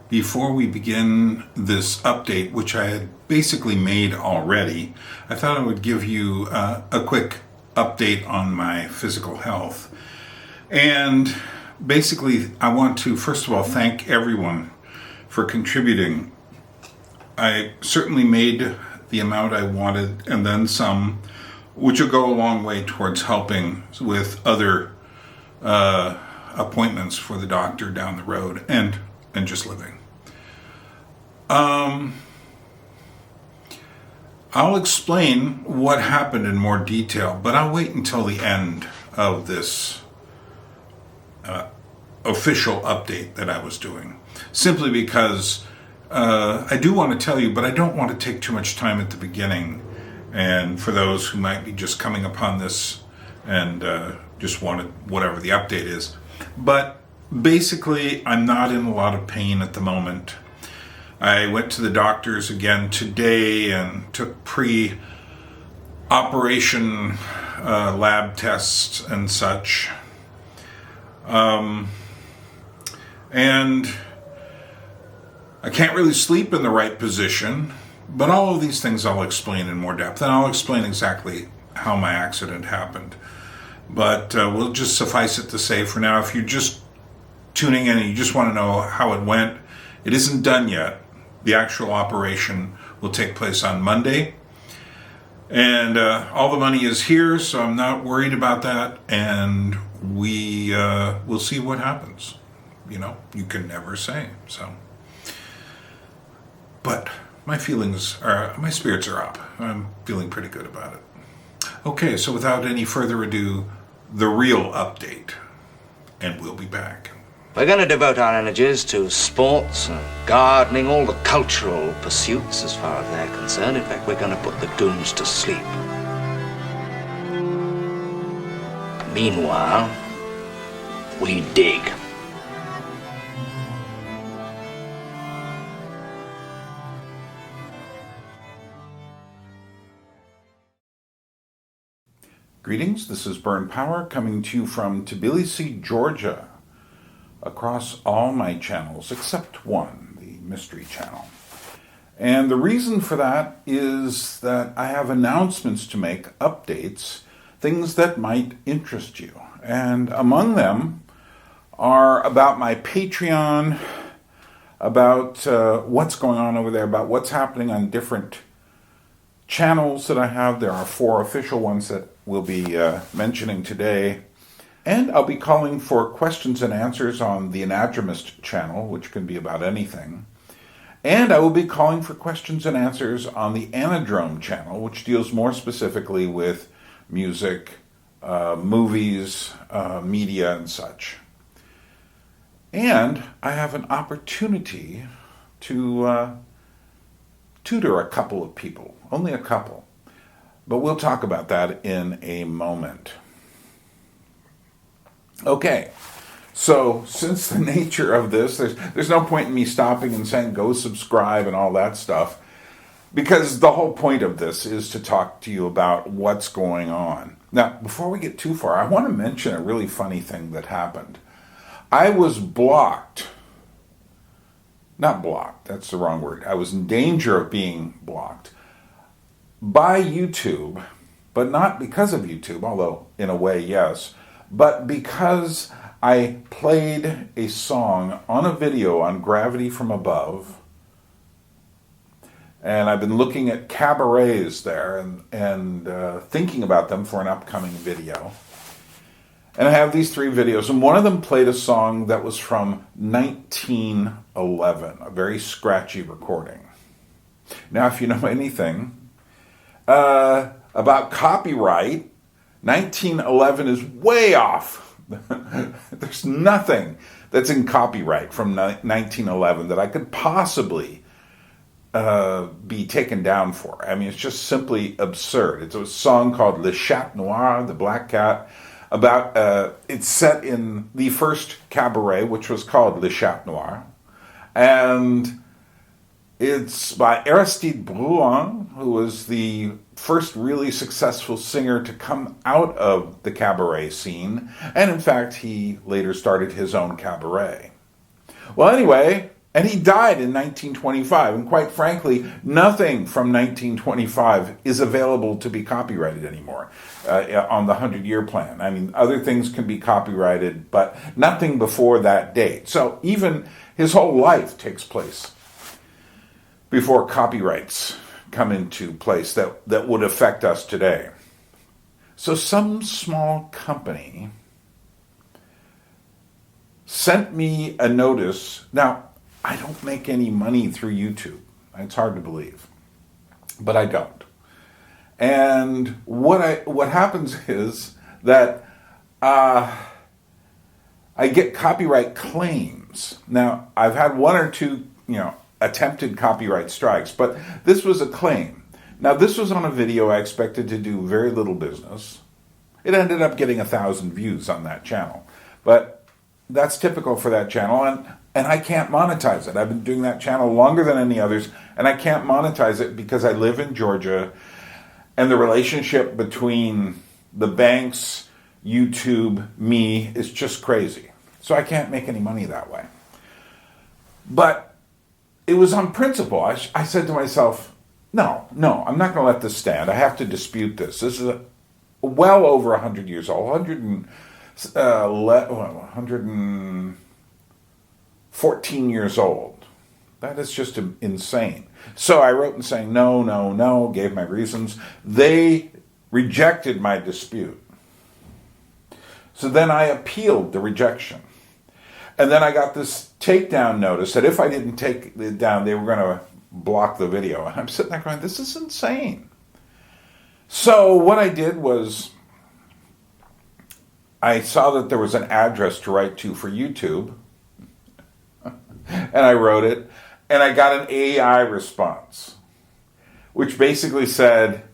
Before we begin this update, which I had basically made already, I thought I would give you a quick update on my physical health. And basically, I want to, first of all, thank everyone for contributing. I certainly made the amount I wanted and then some, which will go a long way towards helping with other appointments for the doctor down the road and just living. I'll explain what happened in more detail, but I'll wait until the end of this official update that I was doing. Simply because I do want to tell you, but I don't want to take too much time at the beginning. And for those who might be just coming upon this and just wanted whatever the update is. But basically, I'm not in a lot of pain at the moment. I went to the doctors again today and took pre-operation lab tests and such. And I can't really sleep in the right position, but all of these things I'll explain in more depth, and I'll explain exactly how my accident happened. But we'll just suffice it to say for now, if you're just tuning in and you just want to know how it went, it isn't done yet. The actual operation will take place on Monday. And all the money is here, so I'm not worried about that. And we'll see what happens. You know, you can never say. So, but my spirits are up. I'm feeling pretty good about it. Okay, so without any further ado, the real update. And we'll be back. We're going to devote our energies to sports and gardening, all the cultural pursuits as far as they're concerned. In fact, we're going to put the goons to sleep. Meanwhile, we dig. Greetings, this is Byrne Power coming to you from Tbilisi, Georgia. Across all my channels except one, the Mystery Channel. And the reason for that is that I have announcements to make, updates, things that might interest you. And among them are about my Patreon, about what's going on over there, about what's happening on different channels that I have. There are 4 official ones that we'll be mentioning today. And I'll be calling for questions and answers on the Anadromist channel, which can be about anything. And I will be calling for questions and answers on the Anadromous channel, which deals more specifically with music, movies, media, and such. And I have an opportunity to tutor a couple of people, only a couple. But we'll talk about that in a moment. Okay, so since the nature of this, there's no point in me stopping and saying go subscribe and all that stuff, because the whole point of this is to talk to you about what's going on. Now, before we get too far, I want to mention a really funny thing that happened. I was blocked. Not blocked, that's the wrong word. I was in danger of being blocked by YouTube, but not because of YouTube, although in a way, yes. But because I played a song on a video on Gravity from Above, and I've been looking at cabarets there and thinking about them for an upcoming video. And I have these 3 videos, and one of them played a song that was from 1911, a very scratchy recording. Now, if you know anything about copyright, 1911 is way off. There's nothing that's in copyright from 1911 that I could possibly be taken down for. I mean, it's just simply absurd. It's a song called Le Chat Noir, the Black Cat, about, it's set in the first cabaret, which was called Le Chat Noir, and it's by Aristide Bruant, who was the first really successful singer to come out of the cabaret scene, and in fact, he later started his own cabaret. Well, anyway, And he died in 1925. And quite frankly, nothing from 1925 is available to be copyrighted anymore on the 100-year plan. I mean, other things can be copyrighted, but nothing before that date. So even his whole life takes place before copyrights come into place that would affect us today. So some small company sent me a notice. Now, I don't make any money through YouTube. It's hard to believe, but I don't. And what happens is that I get copyright claims. Now, I've had one or two, attempted copyright strikes, but this was a claim. Now, this was on a video I expected to do very little business. It ended up getting 1,000 views on that channel, but that's typical for that channel, and I can't monetize it. I've been doing that channel longer than any others, and I can't monetize it because I live in Georgia, and the relationship between the banks, YouTube, me is just crazy. So I can't make any money that way. But it was on principle. I said to myself, no, I'm not going to let this stand. I have to dispute this. This is well over 100 years old, 114 years old. That is just insane. So I wrote and saying, no, gave my reasons. They rejected my dispute. So then I appealed the rejection. And then I got this takedown notice that if I didn't take it down, they were going to block the video. And I'm sitting there going, this is insane. So what I did was I saw that there was an address to write to for YouTube. And I wrote it. And I got an AI response, which basically said,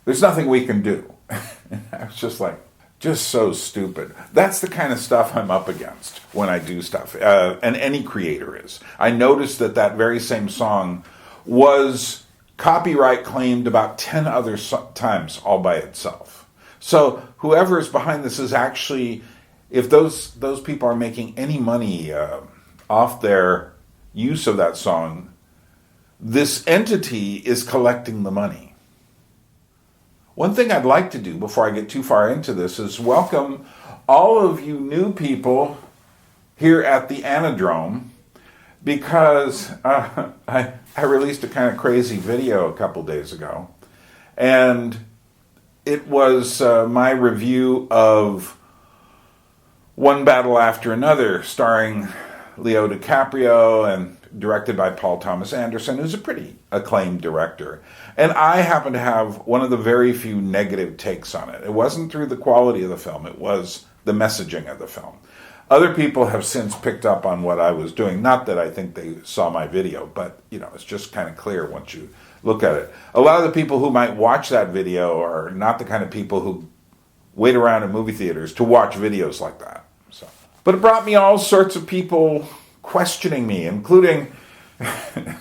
there's nothing we can do. I was just like, just so stupid. That's the kind of stuff I'm up against when I do stuff, and any creator is. I noticed that very same song was copyright claimed about 10 other times all by itself. So whoever is behind this is actually, if those people are making any money off their use of that song, this entity is collecting the money. One thing I'd like to do before I get too far into this is welcome all of you new people here at the Anadrome, because I released a kind of crazy video a couple days ago, and it was my review of One Battle After Another, starring Leo DiCaprio and directed by Paul Thomas Anderson, who's a pretty acclaimed director. And I happen to have one of the very few negative takes on it. It wasn't through the quality of the film, it was the messaging of the film. Other people have since picked up on what I was doing. Not that I think they saw my video, but it's just kind of clear once you look at it. A lot of the people who might watch that video are not the kind of people who wait around in movie theaters to watch videos like that. But it brought me all sorts of people questioning me, including a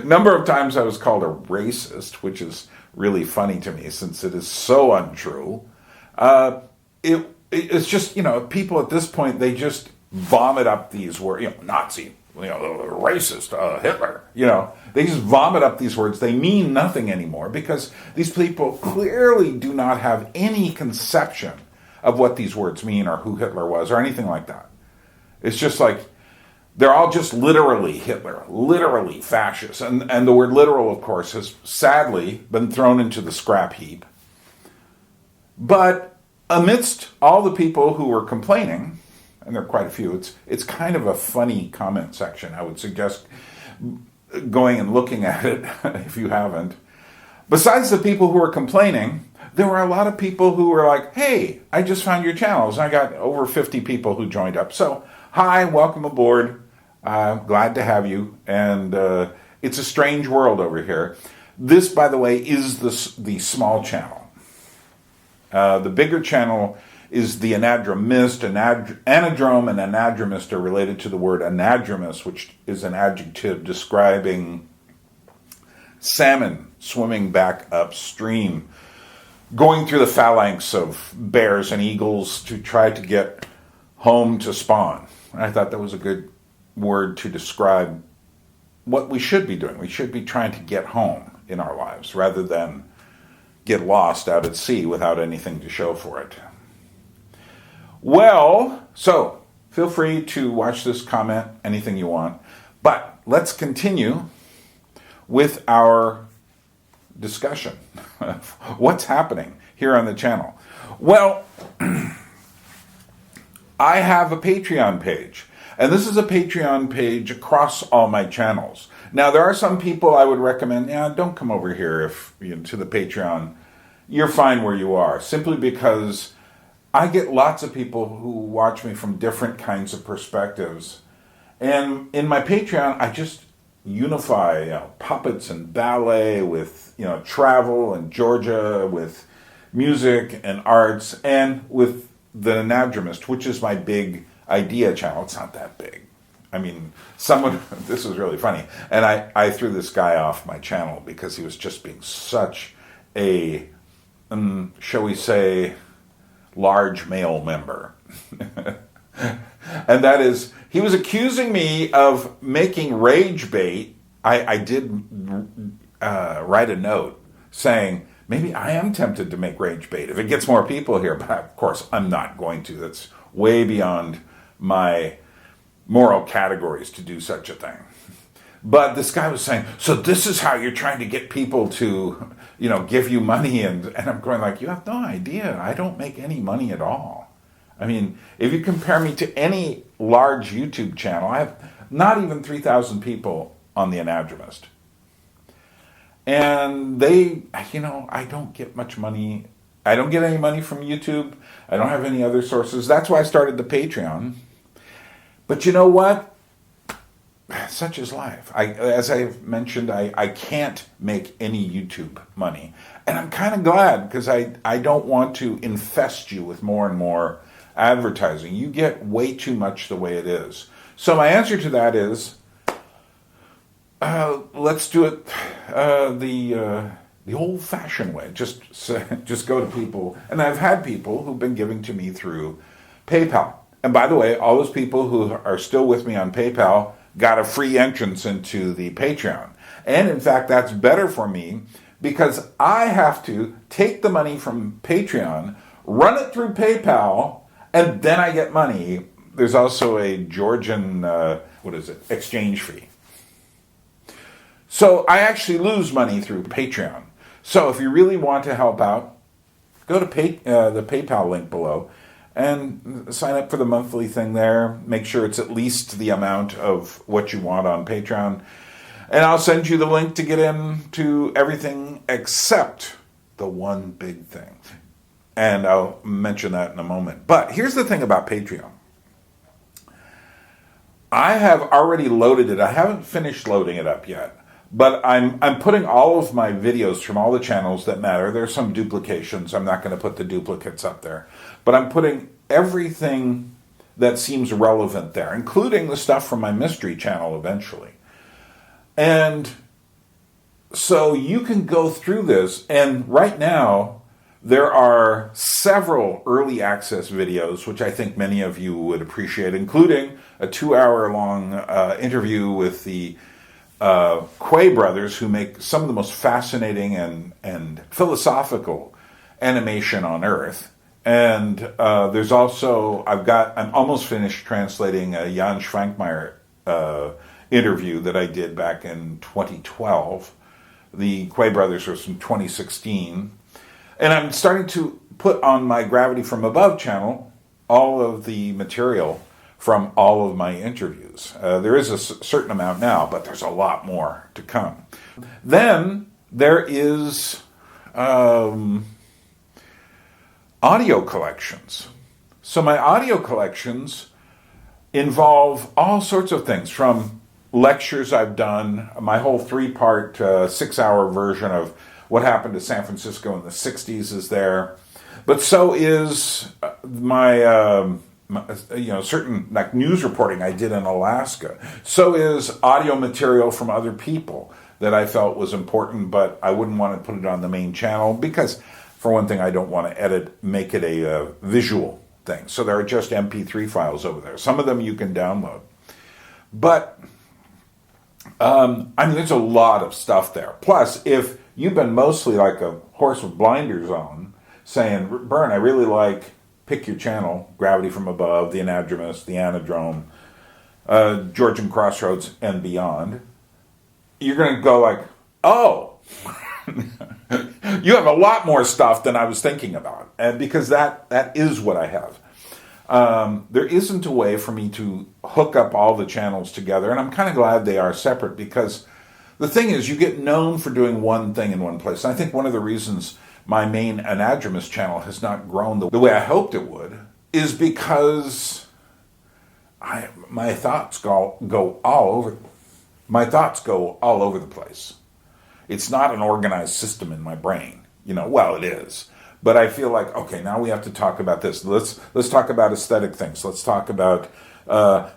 number of times I was called a racist, which is really funny to me since it is so untrue. It's just, people at this point, they just vomit up these words, Nazi, racist, Hitler, they just vomit up these words. They mean nothing anymore because these people clearly do not have any conception of what these words mean or who Hitler was or anything like that. It's just like, they're all just literally Hitler, literally fascist. And the word literal, of course, has sadly been thrown into the scrap heap. But amidst all the people who were complaining, and there are quite a few, it's kind of a funny comment section. I would suggest going and looking at it if you haven't. Besides the people who were complaining, there were a lot of people who were like, hey, I just found your channels. I got over 50 people who joined up. So, hi, welcome aboard. Glad to have you. And it's a strange world over here. This, by the way, is the small channel. The bigger channel is the Anadromist. Anadrome and Anadromist are related to the word Anadromous, which is an adjective describing salmon swimming back upstream, going through the phalanx of bears and eagles to try to get home to spawn. I thought that was a good word to describe what we should be doing. We should be trying to get home in our lives rather than get lost out at sea without anything to show for it. Well, so feel free to watch this, comment anything you want, but let's continue with our discussion of what's happening here on the channel. Well, I have a Patreon page, and this is a Patreon page across all my channels. Now, there are some people I would recommend, don't come over here to the Patreon. You're fine where you are, simply because I get lots of people who watch me from different kinds of perspectives. And in my Patreon, I just unify puppets and ballet with travel and Georgia, with music and arts, and with the Anadromist, which is my big idea channel. It's not that big. I mean, this is really funny. And I threw this guy off my channel because he was just being such a, shall we say, large male member. And that is, he was accusing me of making rage bait. I did write a note saying, maybe I am tempted to make rage bait if it gets more people here, but of course I'm not going to. That's way beyond my moral categories to do such a thing. But this guy was saying, so this is how you're trying to get people to, give you money. And I'm going like, you have no idea. I don't make any money at all. I mean, if you compare me to any large YouTube channel, I have not even 3,000 people on the Anadromist. And I don't get much money. I don't get any money from YouTube. I don't have any other sources. That's why I started the Patreon. But you know what? Such is life. As I've mentioned, I can't make any YouTube money. And I'm kind of glad, because I don't want to infest you with more and more advertising. You get way too much the way it is. So my answer to that is, let's do it the old-fashioned way. Just go to people. And I've had people who've been giving to me through PayPal. And by the way, all those people who are still with me on PayPal got a free entrance into the Patreon. And in fact, that's better for me, because I have to take the money from Patreon, run it through PayPal, and then I get money. There's also a Georgian, exchange fee. So I actually lose money through Patreon. So if you really want to help out, go to the PayPal link below and sign up for the monthly thing there. Make sure it's at least the amount of what you want on Patreon. And I'll send you the link to get into everything except the one big thing. And I'll mention that in a moment. But here's the thing about Patreon. I have already loaded it. I haven't finished loading it up yet. But I'm putting all of my videos from all the channels that matter. There's some duplications. I'm not going to put the duplicates up there. But I'm putting everything that seems relevant there, including the stuff from my mystery channel eventually. And so you can go through this. And right now, there are several early access videos, which I think many of you would appreciate, including a 2-hour-long interview with the Quay brothers, who make some of the most fascinating and philosophical animation on Earth. And there's also, I'm almost finished translating a Jan Schwankmeyer interview that I did back in 2012. The Quay brothers was from 2016. And I'm starting to put on my Gravity from Above channel all of the material from all of my interviews. There is a certain amount now, but there's a lot more to come. Then there is audio collections. So my audio collections involve all sorts of things, from lectures I've done, my whole 3-part, 6-hour version of what happened to San Francisco in the 60s is there. But so is my certain like news reporting I did in Alaska. So is audio material from other people that I felt was important, but I wouldn't want to put it on the main channel because, for one thing, I don't want to make it a visual thing. So there are just MP3 files over there. Some of them you can download. But, there's a lot of stuff there. Plus, if you've been mostly like a horse with blinders on, saying, Byrne, I really like, pick your channel, Gravity from Above, the Anadromist, the Anadrome, Georgian Crossroads, and beyond, you're going to go like, oh, you have a lot more stuff than I was thinking about. And because that is what I have. There isn't a way for me to hook up all the channels together, and I'm kind of glad they are separate, because the thing is, you get known for doing one thing in one place. And I think one of the reasons my main Anadromous channel has not grown the way I hoped it would is because my thoughts go all over. My thoughts go all over the place. It's not an organized system in my brain. Well, it is. But I feel like, okay, now we have to talk about this. Let's talk about aesthetic things. Let's talk about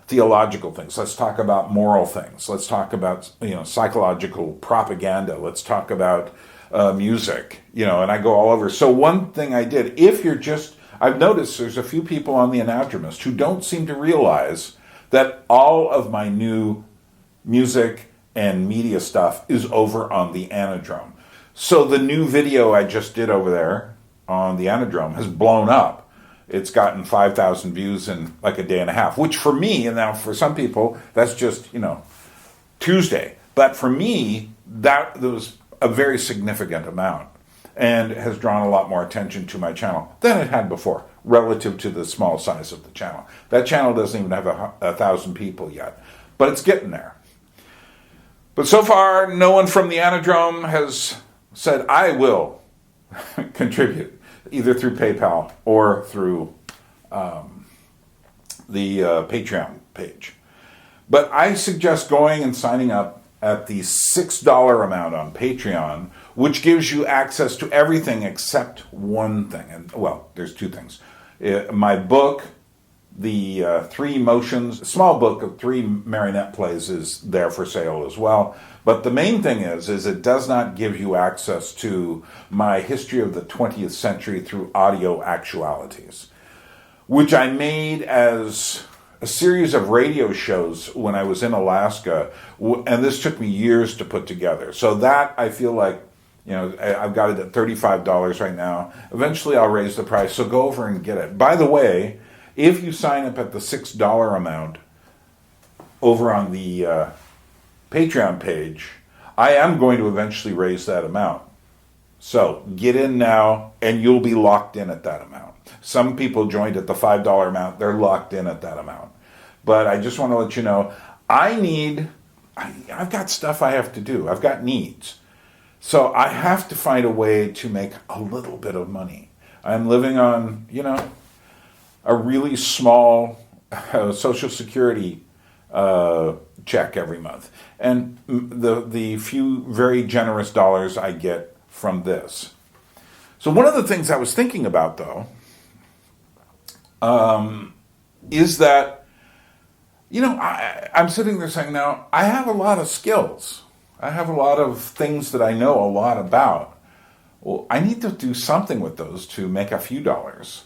theological things. Let's talk about moral things. Let's talk about psychological propaganda. Let's talk about music. And I go all over. So one thing I did, I've noticed there's a few people on the Anadromist who don't seem to realize that all of my new music and media stuff is over on the Anadrome. So the new video I just did over there on the Anadrome has blown up. It's gotten 5,000 views in like a day and a half, which for me, and now for some people, that's just, Tuesday. But for me, that was a very significant amount and has drawn a lot more attention to my channel than it had before, relative to the small size of the channel. That channel doesn't even have 1,000 people yet, but it's getting there. But so far, no one from the Anadrome has said, I will contribute, either through PayPal or through the Patreon page. But I suggest going and signing up at the $6 amount on Patreon, which gives you access to everything except one thing. And, well, there's two things. My book, the 3 motions, small book of 3 marionette plays, is there for sale as well. But the main thing is it does not give you access to my history of the 20th century through audio actualities, which I made as a series of radio shows when I was in Alaska, and this took me years to put together. So that, I feel like, I've got it at $35 right now. Eventually I'll raise the price, so go over and get it. By the way, if you sign up at the $6 amount over on the Patreon page, I am going to eventually raise that amount. So get in now, and you'll be locked in at that amount. Some people joined at the $5 amount. They're locked in at that amount. But I just want to let you know, I've got stuff I have to do. I've got needs. So I have to find a way to make a little bit of money. I'm living on, a really small Social Security check every month. And the few very generous dollars I get from this. So one of the things I was thinking about, though, is that, I'm sitting there saying, now, I have a lot of skills. I have a lot of things that I know a lot about. Well, I need to do something with those to make a few dollars.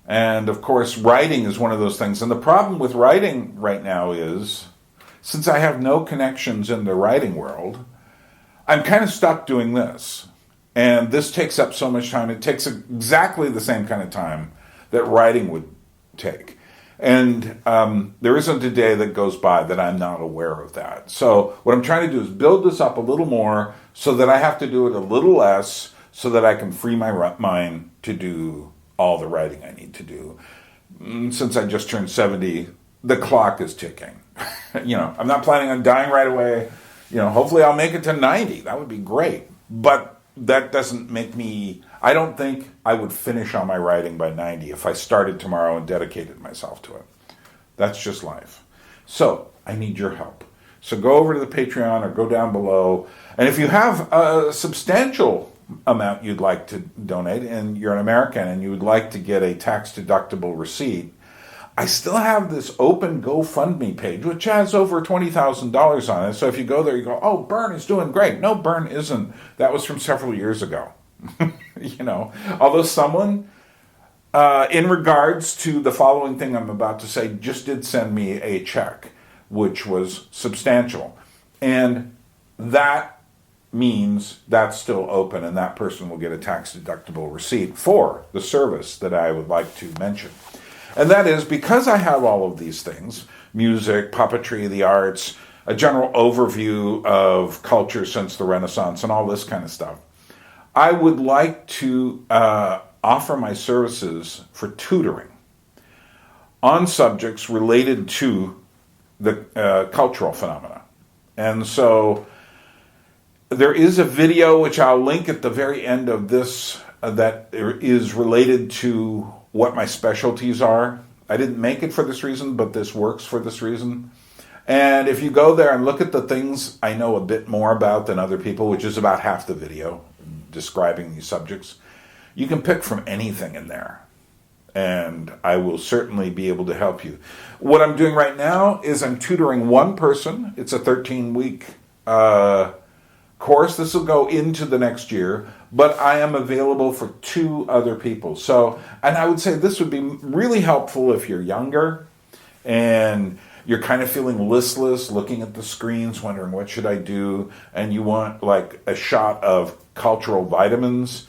And, of course, writing is one of those things. And the problem with writing right now is, since I have no connections in the writing world, I'm kind of stuck doing this. And this takes up so much time. It takes exactly the same kind of time that writing would take. And there isn't a day that goes by that I'm not aware of that. So what I'm trying to do is build this up a little more so that I have to do it a little less, so that I can free my mind to do all the writing I need to do. Since I just turned 70, the clock is ticking. I'm not planning on dying right away. Hopefully I'll make it to 90. That would be great. But that doesn't make me... I don't think I would finish on my writing by 90 if I started tomorrow and dedicated myself to it. That's just life. So I need your help. So go over to the Patreon or go down below. And if you have a substantial amount you'd like to donate, and you're an American and you would like to get a tax-deductible receipt, I still have this open GoFundMe page, which has over $20,000 on it. So if you go there, you go, oh, Byrne is doing great. No, Byrne isn't. That was from several years ago. Although someone, in regards to the following thing I'm about to say, just did send me a check which was substantial. And that means that's still open, and that person will get a tax-deductible receipt for the service that I would like to mention. And that is because I have all of these things, music, puppetry, the arts, a general overview of culture since the Renaissance, and all this kind of stuff. I would like to offer my services for tutoring on subjects related to the cultural phenomena. And so there is a video which I'll link at the very end of this that is related to what my specialties are. I didn't make it for this reason, but this works for this reason. And if you go there and look at the things I know a bit more about than other people, which is about half the video describing these subjects, you can pick from anything in there. And I will certainly be able to help you. What I'm doing right now is I'm tutoring one person. It's a 13-week course. This will go into the next year, but I am available for 2 other people. So, and I would say this would be really helpful if you're younger and you're kind of feeling listless, looking at the screens, wondering what should I do, and you want like a shot of cultural vitamins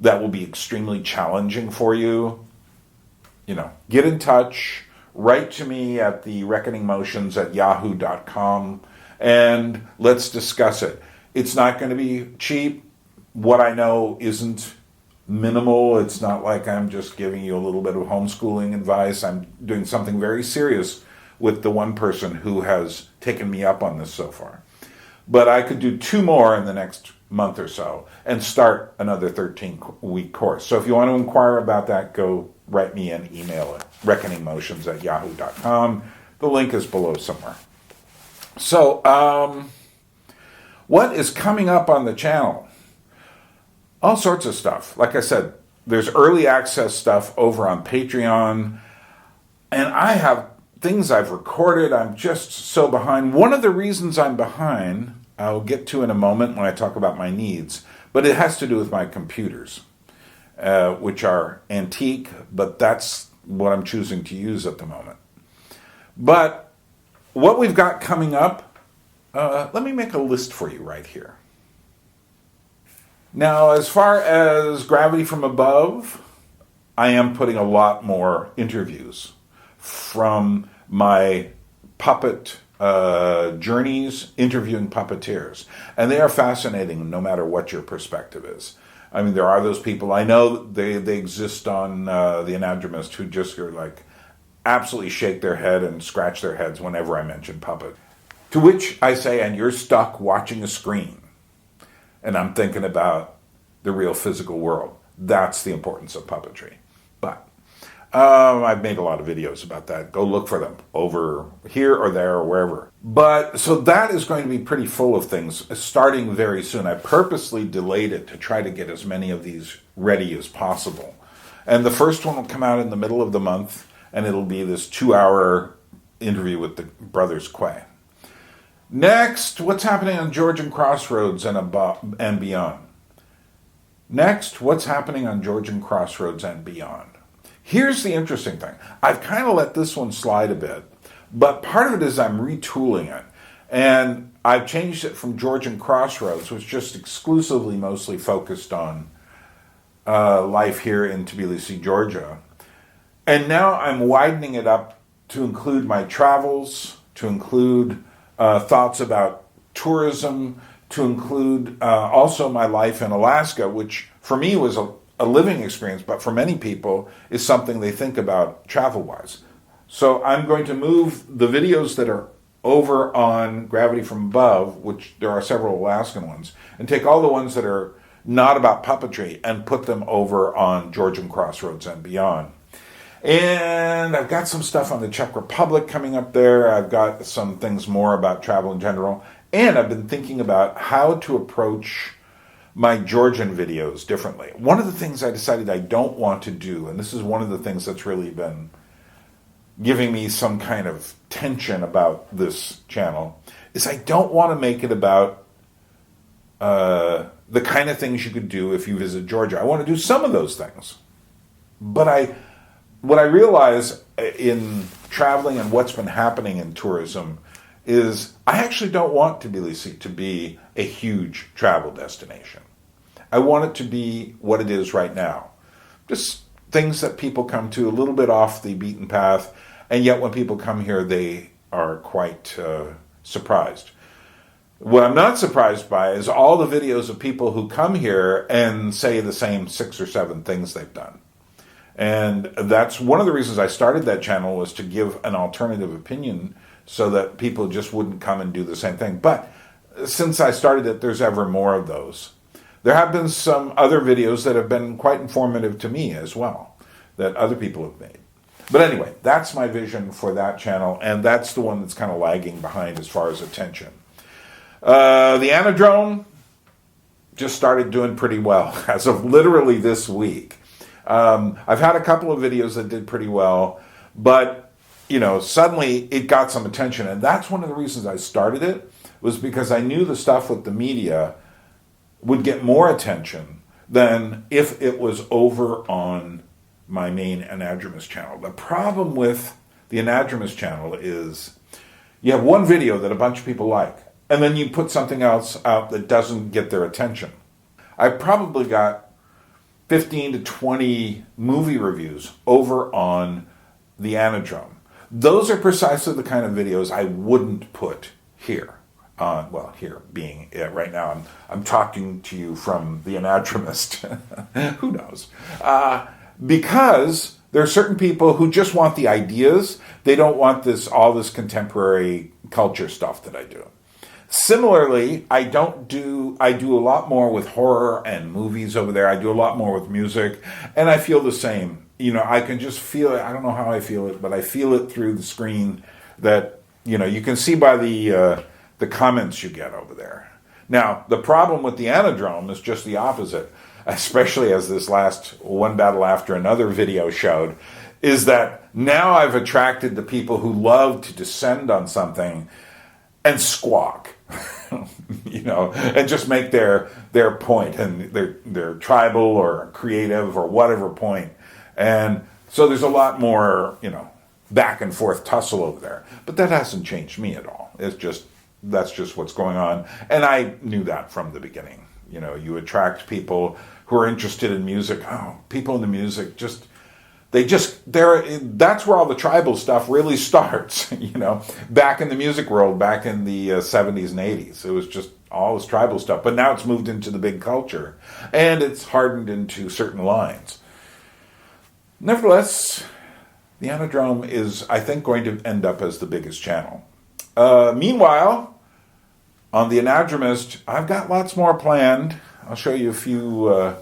that will be extremely challenging for you. You know, get in touch, write to me at the reckoningmotions@yahoo.com, and let's discuss it. It's not going to be cheap. What I know isn't minimal. It's not like I'm just giving you a little bit of homeschooling advice. I'm doing something very serious with the one person who has taken me up on this so far. But I could do 2 more in the next month or so and start another 13-week course. So if you want to inquire about that, go write me an email at reckoningmotions@yahoo.com. The link is below somewhere. So, what is coming up on the channel? All sorts of stuff. Like I said, there's early access stuff over on Patreon, and I have things I've recorded. I'm just so behind. One of the reasons I'm behind, I'll get to in a moment when I talk about my needs, but it has to do with my computers, which are antique, but that's what I'm choosing to use at the moment. But what we've got coming up, let me make a list for you right here. Now, as far as Gravity from Above, I am putting a lot more interviews from my puppet journeys, interviewing puppeteers. And they are fascinating no matter what your perspective is. I mean, there are those people, I know they exist on the Anadromist who just are like, absolutely shake their head and scratch their heads whenever I mention puppet. To which I say, and you're stuck watching a screen. And I'm thinking about the real physical world. That's the importance of puppetry. But I've made a lot of videos about that. Go look for them over here or there or wherever. But so that is going to be pretty full of things starting very soon. I purposely delayed it to try to get as many of these ready as possible. And the first one will come out in the middle of the month, and it'll be this 2-hour interview with the brothers Quay. Next, what's happening on Georgian Crossroads and beyond? Next, what's happening on Georgian Crossroads and beyond? Here's the interesting thing. I've kind of let this one slide a bit, but part of it is I'm retooling it. And I've changed it from Georgian Crossroads, which just exclusively mostly focused on life here in Tbilisi, Georgia. And now I'm widening it up to include my travels, to include thoughts about tourism, to include also my life in Alaska, which for me was a living experience, but for many people is something they think about travel-wise. So I'm going to move the videos that are over on Gravity from Above, which there are several Alaskan ones, and take all the ones that are not about puppetry and put them over on Georgian Crossroads and beyond. And I've got some stuff on the Czech Republic coming up there. I've got some things more about travel in general. And I've been thinking about how to approach my Georgian videos differently. One of the things I decided I don't want to do, and this is one of the things that's really been giving me some kind of tension about this channel, is I don't want to make it about the kind of things you could do if you visit Georgia. I want to do some of those things. But what I realize in traveling and what's been happening in tourism is I actually don't want Tbilisi to be a huge travel destination. I want it to be what it is right now. Just things that people come to a little bit off the beaten path, and yet when people come here, they are quite surprised. What I'm not surprised by is all the videos of people who come here and say the same 6 or 7 things they've done. And that's one of the reasons I started that channel, was to give an alternative opinion so that people just wouldn't come and do the same thing. But since I started it, there's ever more of those. There have been some other videos that have been quite informative to me as well, that other people have made. But anyway, that's my vision for that channel, and that's the one that's kind of lagging behind as far as attention. The Anadrome just started doing pretty well as of literally this week. I've had a couple of videos that did pretty well, but suddenly it got some attention, and that's one of the reasons I started it, was because I knew the stuff with the media would get more attention than if it was over on my main Anadromous channel. The problem with the Anadromous channel is you have one video that a bunch of people like, and then you put something else out that doesn't get their attention. I've probably got 15 to 20 movie reviews over on the Anadrome. Those are precisely the kind of videos I wouldn't put here. Here being it right now, I'm talking to you from the Anadromist. Who knows? Because there are certain people who just want the ideas. They don't want all this contemporary culture stuff that I do. Similarly, I do a lot more with horror and movies over there. I do a lot more with music, and I feel the same. I can just feel it. I don't know how I feel it, but I feel it through the screen that, you can see by the comments you get over there. Now, the problem with the Anadrome is just the opposite, especially as this last One Battle After Another video showed, is that now I've attracted the people who love to descend on something and squawk, and just make their point, and their tribal or creative or whatever point. And so there's a lot more, back and forth tussle over there. But that hasn't changed me at all. That's just what's going on. And I knew that from the beginning. You attract people who are interested in music. Oh, people in the music that's where all the tribal stuff really starts, back in the music world, back in the 70s and 80s. It was just all this tribal stuff. But now it's moved into the big culture, and it's hardened into certain lines. Nevertheless, the Anadrome is, I think, going to end up as the biggest channel. Meanwhile, on the Anadromist, I've got lots more planned. I'll show you a few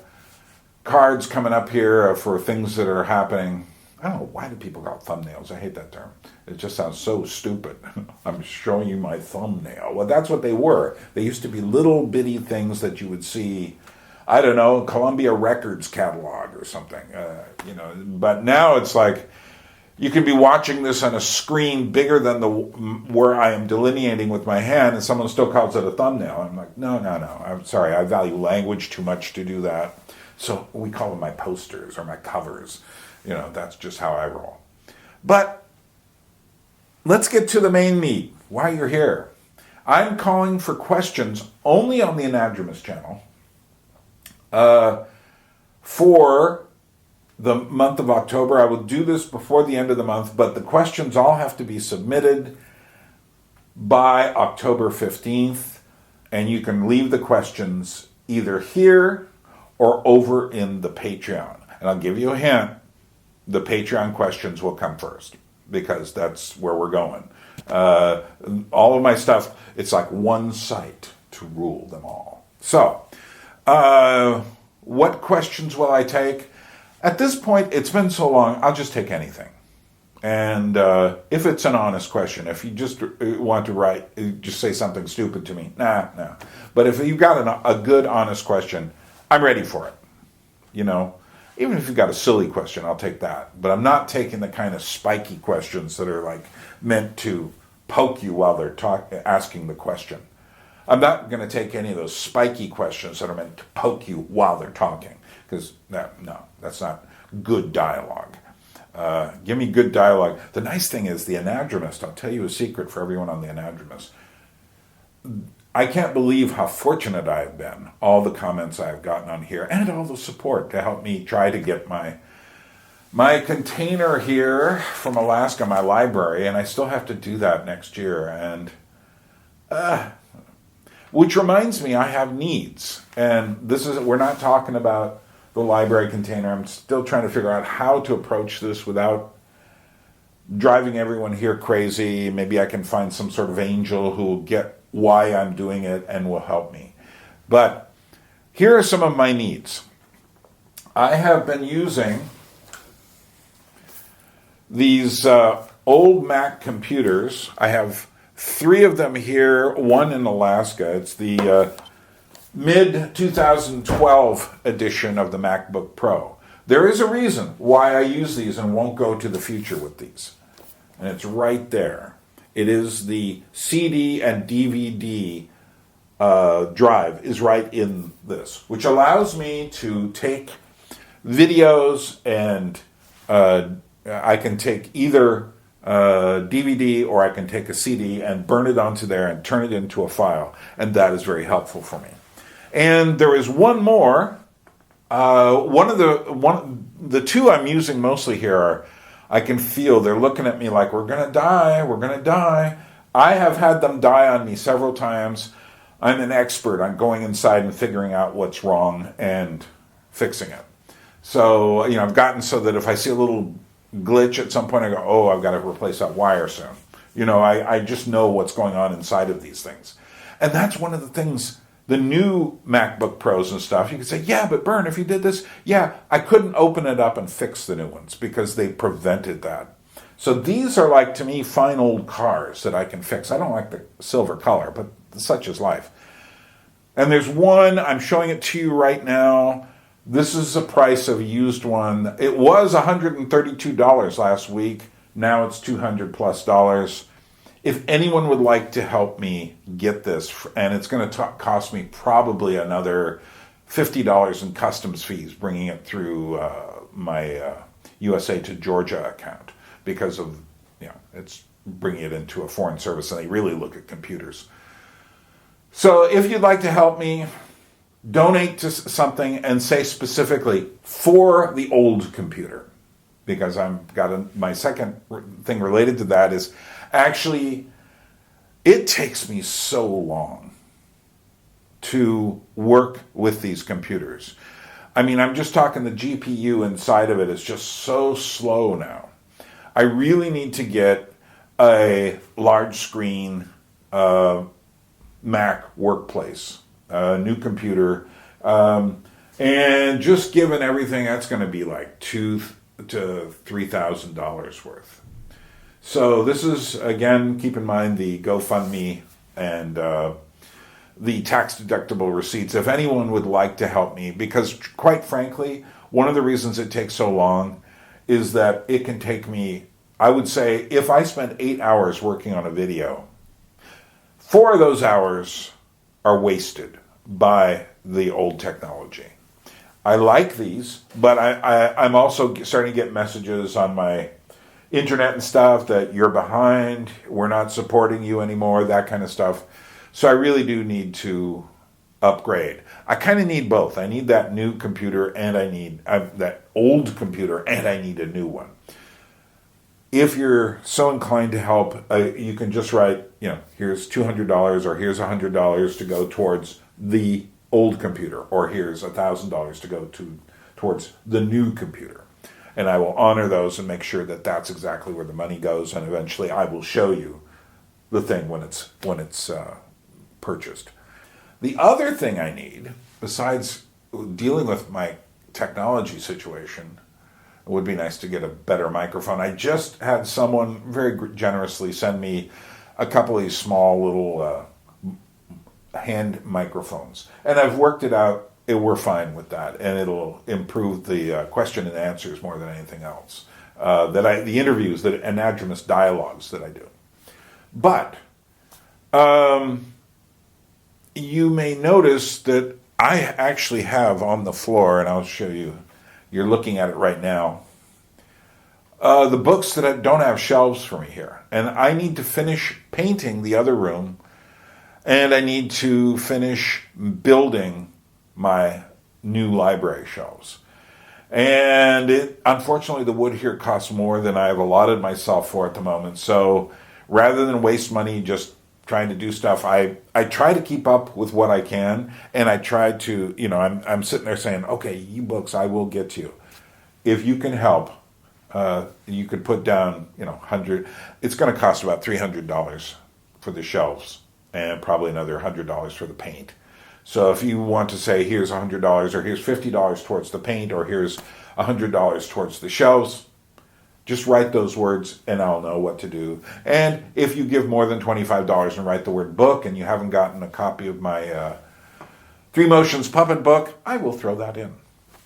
cards coming up here for things that are happening. I don't know, why do people call it thumbnails? I hate that term. It just sounds so stupid. I'm showing you my thumbnail. Well, that's what they were. They used to be little bitty things that you would see, I don't know, Columbia Records catalog or something. But now it's like, you could be watching this on a screen bigger than where I am delineating with my hand, and someone still calls it a thumbnail. I'm like, no. I'm sorry, I value language too much to do that. So we call them my posters or my covers. That's just how I roll. But let's get to the main meat. Why you're here. I'm calling for questions only on the Anadromous channel for the month of October. I will do this before the end of the month, but the questions all have to be submitted by October 15th, and you can leave the questions either here or over in the Patreon. And I'll give you a hint, the Patreon questions will come first, because that's where we're going. All of my stuff, it's like one site to rule them all. So, what questions will I take? At this point, it's been so long, I'll just take anything. And if it's an honest question, if you just want to write, just say something stupid to me, nah. But if you've got a good, honest question, I'm ready for it. Even if you've got a silly question, I'll take that. But I'm not taking the kind of spiky questions that are like meant to poke you while they're asking the question. I'm not going to take any of those spiky questions that are meant to poke you while they're talking, because no, that's not good dialogue. Give me good dialogue. The nice thing is the Anadromist, I'll tell you a secret for everyone on the Anadromist. I can't believe how fortunate I've been, all the comments I've gotten on here, and all the support to help me try to get my container here from Alaska, my library, and I still have to do that next year. And which reminds me, I have needs. And we're not talking about the library container. I'm still trying to figure out how to approach this without driving everyone here crazy. Maybe I can find some sort of angel who will get why I'm doing it and will help me. But here are some of my needs. I have been using these old Mac computers. I have 3 of them here, one in Alaska. It's the mid-2012 edition of the MacBook Pro. There is a reason why I use these and won't go to the future with these. And it's right there. It is the CD and DVD drive is right in this, which allows me to take videos and I can take either DVD or I can take a CD and burn it onto there and turn it into a file. And that is very helpful for me. And there is one more. The 2 I'm using mostly here are, I can feel they're looking at me like, we're going to die. I have had them die on me several times. I'm an expert on going inside and figuring out what's wrong and fixing it. So, I've gotten so that if I see a little glitch at some point, I go, oh, I've got to replace that wire soon. I just know what's going on inside of these things. And that's one of the things, the new MacBook Pros and stuff, you can say, yeah, but Byrne, if you did this, yeah, I couldn't open it up and fix the new ones because they prevented that. So these are like, to me, fine old cars that I can fix. I don't like the silver color, but such is life. And there's one, I'm showing it to you right now. This is the price of a used one. It was $132 last week. Now it's $200+. If anyone would like to help me get this, and it's going to cost me probably another $50 in customs fees bringing it through my USA to Georgia account because of, it's bringing it into a foreign service and they really look at computers. So if you'd like to help me, donate to something and say specifically for the old computer, because my second thing related to that is actually it takes me so long to work with these computers. I mean, I'm just talking the GPU inside of it is just so slow now. I really need to get a large screen Mac workplace, a new computer, and just given everything, that's going to be like $2,000 to $3,000 worth. So this is, again, keep in mind the GoFundMe and the tax-deductible receipts. If anyone would like to help me, because quite frankly, one of the reasons it takes so long is that it can take me, I would say, if I spend 8 hours working on a video, 4 of those hours are wasted by the old technology. I like these, but I'm also starting to get messages on my internet and stuff that you're behind, we're not supporting you anymore, that kind of stuff. So I really do need to upgrade. I kind of need both. I need that new computer and I need that old computer and I need a new one. If you're so inclined to help, you can just write, here's $200 or here's $100 to go towards the old computer, or here's $1,000 to go towards the new computer. And I will honor those and make sure that that's exactly where the money goes. And eventually I will show you the thing when it's purchased. The other thing I need, besides dealing with my technology situation, it would be nice to get a better microphone. I just had someone very generously send me a couple of these small little hand microphones. And I've worked it out. We're fine with that. And it'll improve the question and answers more than anything else. The interviews, the Anadromous dialogues that I do. But you may notice that I actually have on the floor, and I'll show you, you're looking at it right now, the books that don't have shelves for me here. And I need to finish painting the other room, and I need to finish building my new library shelves. And unfortunately, the wood here costs more than I've allotted myself for at the moment. So rather than waste money just trying to do stuff, I try to keep up with what I can. And I try to, I'm sitting there saying, okay, you books, I will get to you. If you can help, you could put down, 100. It's going to cost about $300 for the shelves and probably another $100 for the paint. So if you want to say, here's $100 or here's $50 towards the paint or here's $100 towards the shelves, just write those words and I'll know what to do. And if you give more than $25 and write the word book and you haven't gotten a copy of my Three Motions puppet book, I will throw that in.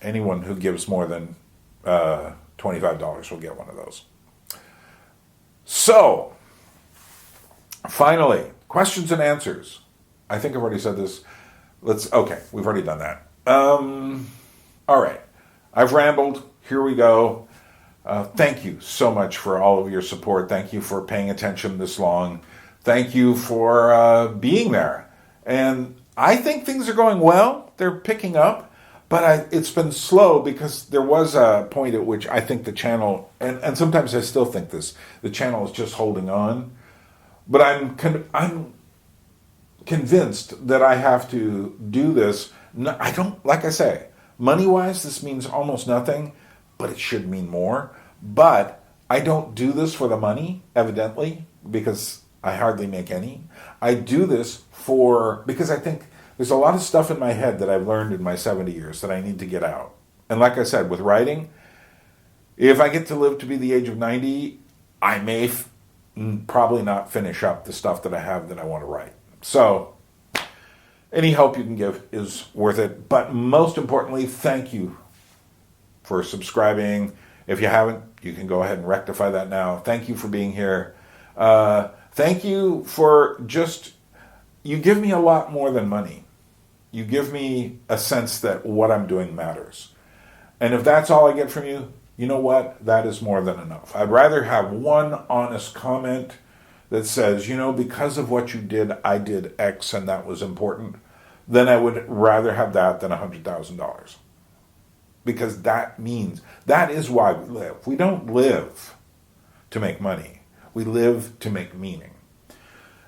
Anyone who gives more than $25 will get one of those. So, finally, questions and answers. I think I've already said this. Okay, we've already done that. All right, I've rambled. Here we go. Thank you so much for all of your support. Thank you for paying attention this long. Thank you for being there. And I think things are going well. They're picking up. But it's been slow because there was a point at which I think the channel, and sometimes I still think this, the channel is just holding on. But I'm convinced that I have to do this. I don't, like I say, money-wise, this means almost nothing, but it should mean more. But I don't do this for the money, evidently, because I hardly make any. I do this because I think there's a lot of stuff in my head that I've learned in my 70 years that I need to get out. And like I said, with writing, if I get to live to be the age of 90, I may probably not finish up the stuff that I have that I want to write. So, any help you can give is worth it. But most importantly, thank you for subscribing. If you haven't, you can go ahead and rectify that now. Thank you for being here. Thank you for you give me a lot more than money. You give me a sense that what I'm doing matters. And if that's all I get from you, you know what? That is more than enough. I'd rather have one honest comment that says, because of what you did, I did X and that was important, then I would rather have that than $100,000. Because that is why we live. We don't live to make money. We live to make meaning.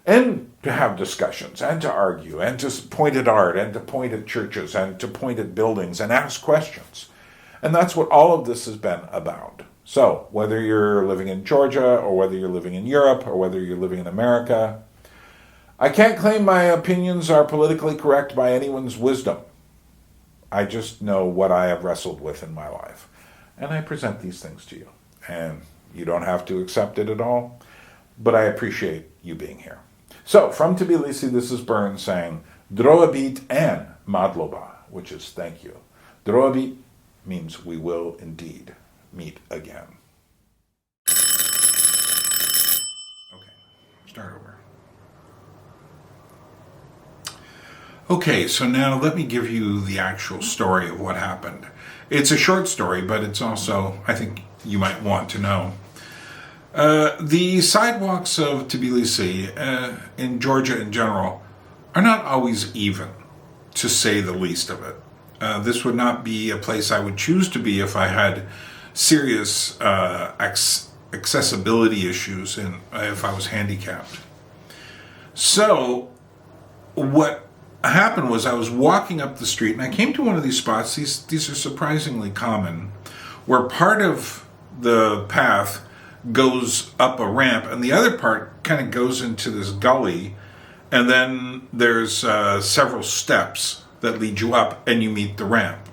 And to have discussions, and to argue, and to point at art, and to point at churches, and to point at buildings, and ask questions. And that's what all of this has been about. So, whether you're living in Georgia, or whether you're living in Europe, or whether you're living in America, I can't claim my opinions are politically correct by anyone's wisdom. I just know what I have wrestled with in my life. And I present these things to you. And you don't have to accept it at all, but I appreciate you being here. So, from Tbilisi, this is Byrne saying, Droabit and Madloba, which is thank you. Droabit means we will indeed meet again. Okay, start over. Okay, so now let me give you the actual story of what happened. It's a short story, but it's also, I think you might want to know. The sidewalks of Tbilisi, in Georgia in general, are not always even, to say the least of it. This would not be a place I would choose to be if I had serious accessibility issues and if I was handicapped. So, what happened was I was walking up the street and I came to one of these spots, these are surprisingly common, where part of the path goes up a ramp and the other part kind of goes into this gully, and then there's several steps that lead you up and you meet the ramp.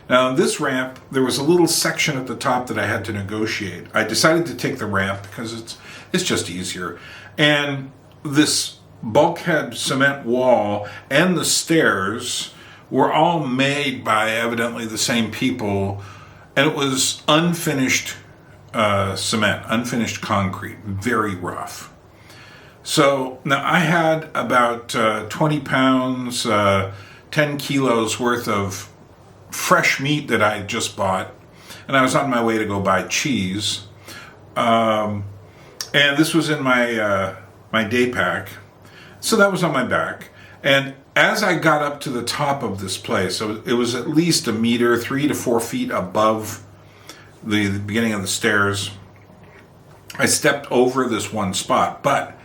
Now, this ramp, there was a little section at the top that I had to negotiate. I decided to take the ramp because it's just easier. And this bulkhead cement wall and the stairs were all made by evidently the same people, and it was unfinished cement, unfinished concrete, very rough. So now I had about 20 pounds, 10 kilos worth of fresh meat that I had just bought, and I was on my way to go buy cheese. And this was in my my day pack. So that was on my back. And as I got up to the top of this place, so it was at least a meter, 3 to 4 feet above the beginning of the stairs, I stepped over this one spot, but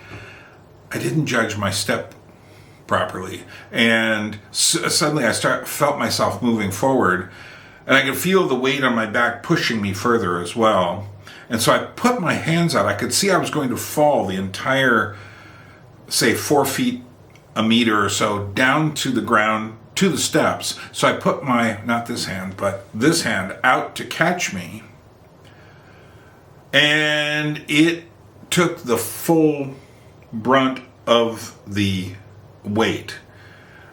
I didn't judge my step properly. And suddenly I felt myself moving forward, and I could feel the weight on my back pushing me further as well. And so I put my hands out. I could see I was going to fall the entire, say, 4 feet, a meter or so, down to the ground, to the steps. So I put my, not this hand, but this hand out to catch me. And it took the full brunt of the weight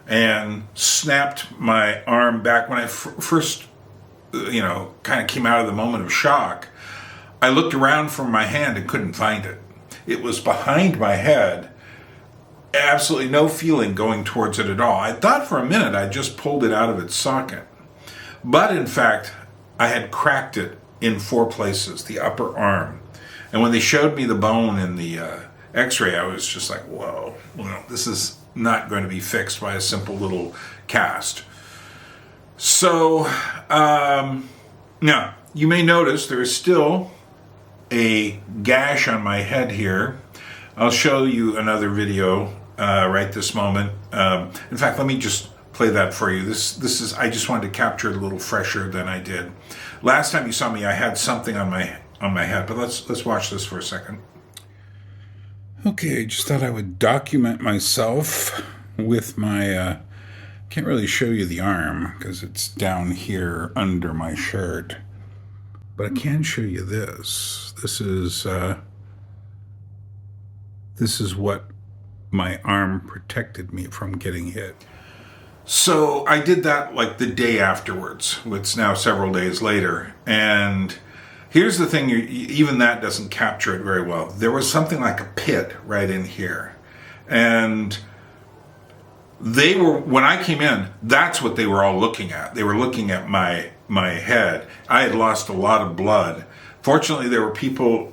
and snapped my arm back. When I first, kind of came out of the moment of shock, I looked around for my hand and couldn't find it. It was behind my head. Absolutely no feeling going towards it at all. I thought for a minute I just pulled it out of its socket. But in fact, I had cracked it in 4 places, the upper arm. And when they showed me the bone in the x-ray, I was just like, whoa, this is not going to be fixed by a simple little cast. So, now, you may notice there is still a gash on my head here. I'll show you another video right this moment. In fact, let me just play that for you. This is, I just wanted to capture it a little fresher than I did. Last time you saw me, I had something on my head, but let's watch this for a second. Okay, just thought I would document myself with my, can't really show you the arm because it's down here under my shirt, but I can show you this. This is what my arm protected me from getting hit. So I did that like the day afterwards. It's now several days later. And here's the thing, even that doesn't capture it very well. There was something like a pit right in here. And they were, when I came in, that's what they were all looking at. They were looking at my head. I had lost a lot of blood. Fortunately, there were people,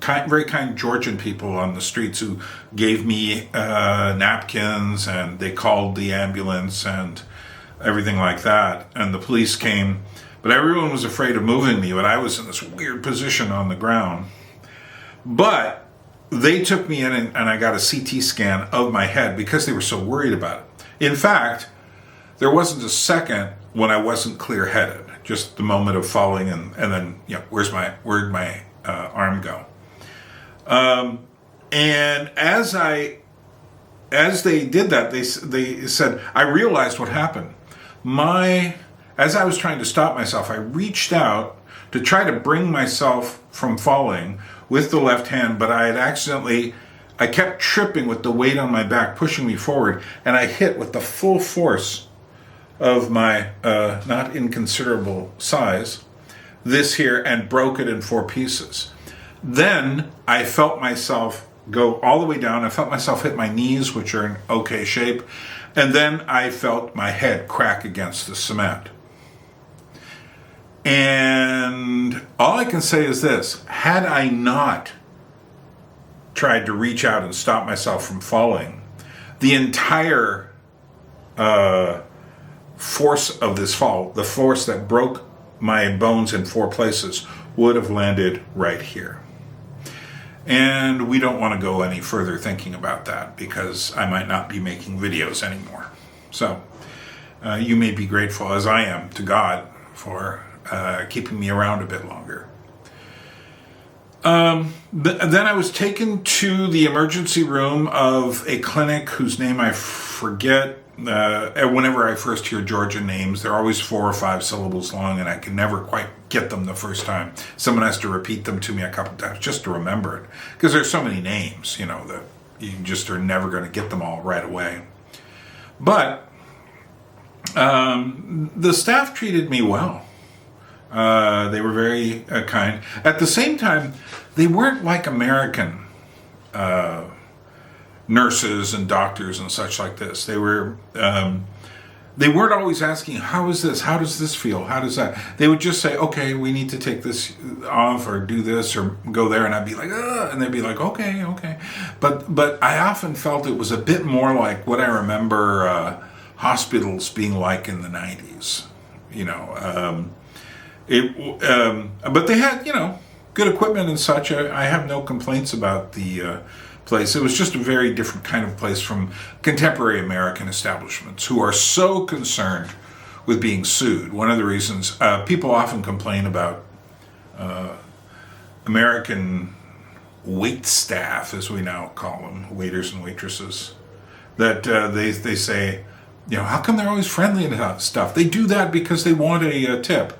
very kind Georgian people on the streets who gave me napkins, and they called the ambulance and everything like that. And the police came, but everyone was afraid of moving me, but I was in this weird position on the ground. But they took me in and I got a CT scan of my head because they were so worried about it. In fact, there wasn't a second when I wasn't clear-headed, just the moment of falling and then, where'd my arm go? And as they did that, they said, I realized what happened. As I was trying to stop myself, I reached out to try to bring myself from falling with the left hand, but I kept tripping with the weight on my back, pushing me forward, and I hit with the full force of my, not inconsiderable size, this here, and broke it in 4 pieces. Then I felt myself go all the way down. I felt myself hit my knees, which are in okay shape. And then I felt my head crack against the cement. And all I can say is this: had I not tried to reach out and stop myself from falling, the entire force of this fall, the force that broke my bones in 4 places, would have landed right here. And we don't want to go any further thinking about that because I might not be making videos anymore. So you may be grateful, as I am, to God for keeping me around a bit longer. Then I was taken to the emergency room of a clinic whose name I forget. Whenever I first hear Georgian names, they're always 4 or 5 syllables long, and I can never quite get them the first time. Someone has to repeat them to me a couple times just to remember it, because there's so many names, that you just are never going to get them all right away. But the staff treated me well. They were very kind. At the same time, they weren't like American nurses and doctors and such like this. They were they weren't always asking, how is this? How does this feel? How does that? They would just say, okay, we need to take this off or do this or go there. And I'd be like, ugh. And they'd be like, okay. But I often felt it was a bit more like what I remember hospitals being like in the 90s. But they had, good equipment and such. I have no complaints about the place. It was just a very different kind of place from contemporary American establishments who are so concerned with being sued. One of the reasons people often complain about American wait staff, as we now call them, waiters and waitresses, that they say, how come they're always friendly and stuff? They do that because they want a tip.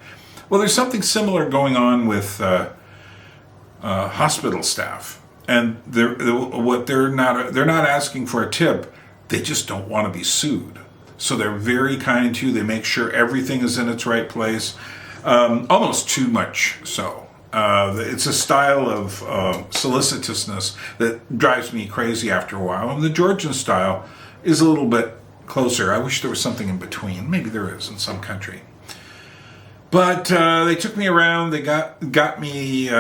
Well, there's something similar going on with hospital staff. And they're not asking for a tip. They just don't want to be sued. So they're very kind to you. They make sure everything is in its right place, almost too much so. It's a style of solicitousness that drives me crazy after a while. And the Georgian style is a little bit closer. I wish there was something in between. Maybe there is in some country. But they took me around. They got me,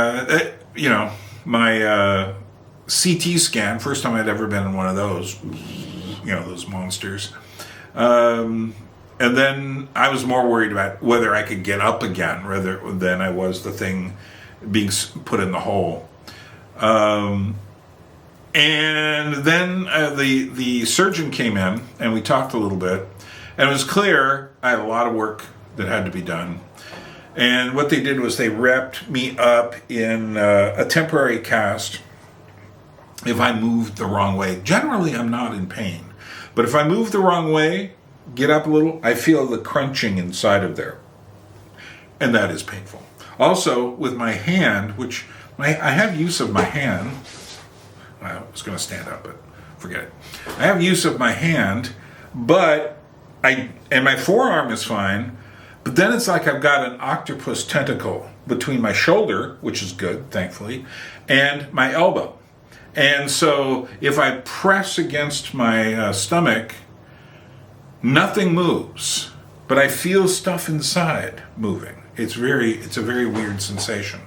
my CT scan, first time I'd ever been in one of those, those monsters. And then I was more worried about whether I could get up again rather than I was the thing being put in the hole. And then the surgeon came in and we talked a little bit. And it was clear I had a lot of work that had to be done. And what they did was they wrapped me up in a temporary cast if I moved the wrong way. Generally, I'm not in pain. But if I move the wrong way, get up a little, I feel the crunching inside of there. And that is painful. Also, with my hand, which I have use of my hand. I was going to stand up, but forget it. I have use of my hand, but my forearm is fine. But then it's like I've got an octopus tentacle between my shoulder, which is good, thankfully, and my elbow. And so if I press against my stomach, nothing moves, but I feel stuff inside moving. It's a very weird sensation.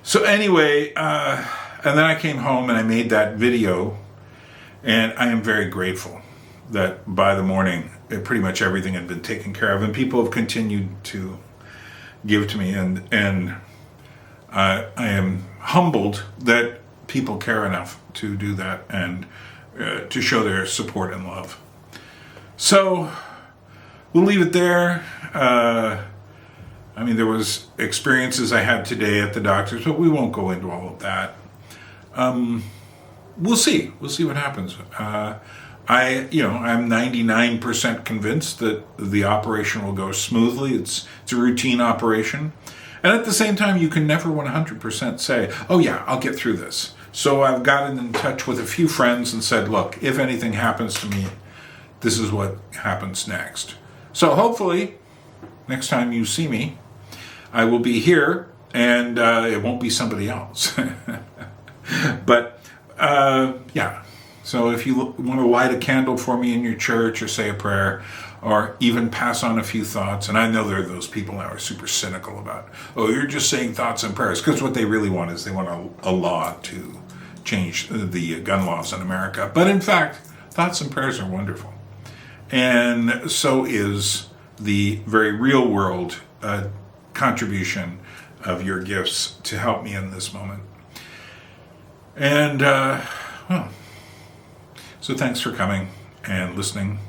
So anyway, and then I came home and I made that video, and I am very grateful that by the morning, pretty much everything had been taken care of, and people have continued to give to me, and I am humbled that people care enough to do that and to show their support and love. So we'll leave it there. There was experiences I had today at the doctor's, but we won't go into all of that. We'll see. We'll see what happens. I'm 99% convinced that the operation will go smoothly. It's a routine operation. And at the same time, you can never 100% say, oh yeah, I'll get through this. So I've gotten in touch with a few friends and said, look, if anything happens to me, this is what happens next. So hopefully, next time you see me, I will be here and it won't be somebody else. But, yeah. So if you want to light a candle for me in your church or say a prayer or even pass on a few thoughts, and I know there are those people now who are super cynical about, oh, you're just saying thoughts and prayers, because what they really want is they want a law to change the gun laws in America. But in fact, thoughts and prayers are wonderful. And so is the very real world contribution of your gifts to help me in this moment. And, so thanks for coming and listening.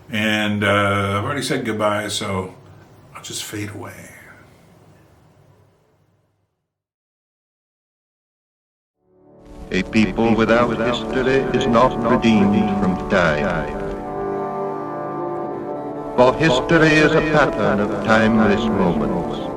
And I've already said goodbye, so I'll just fade away. A people without history is not redeemed from time. For history is a pattern of timeless moments.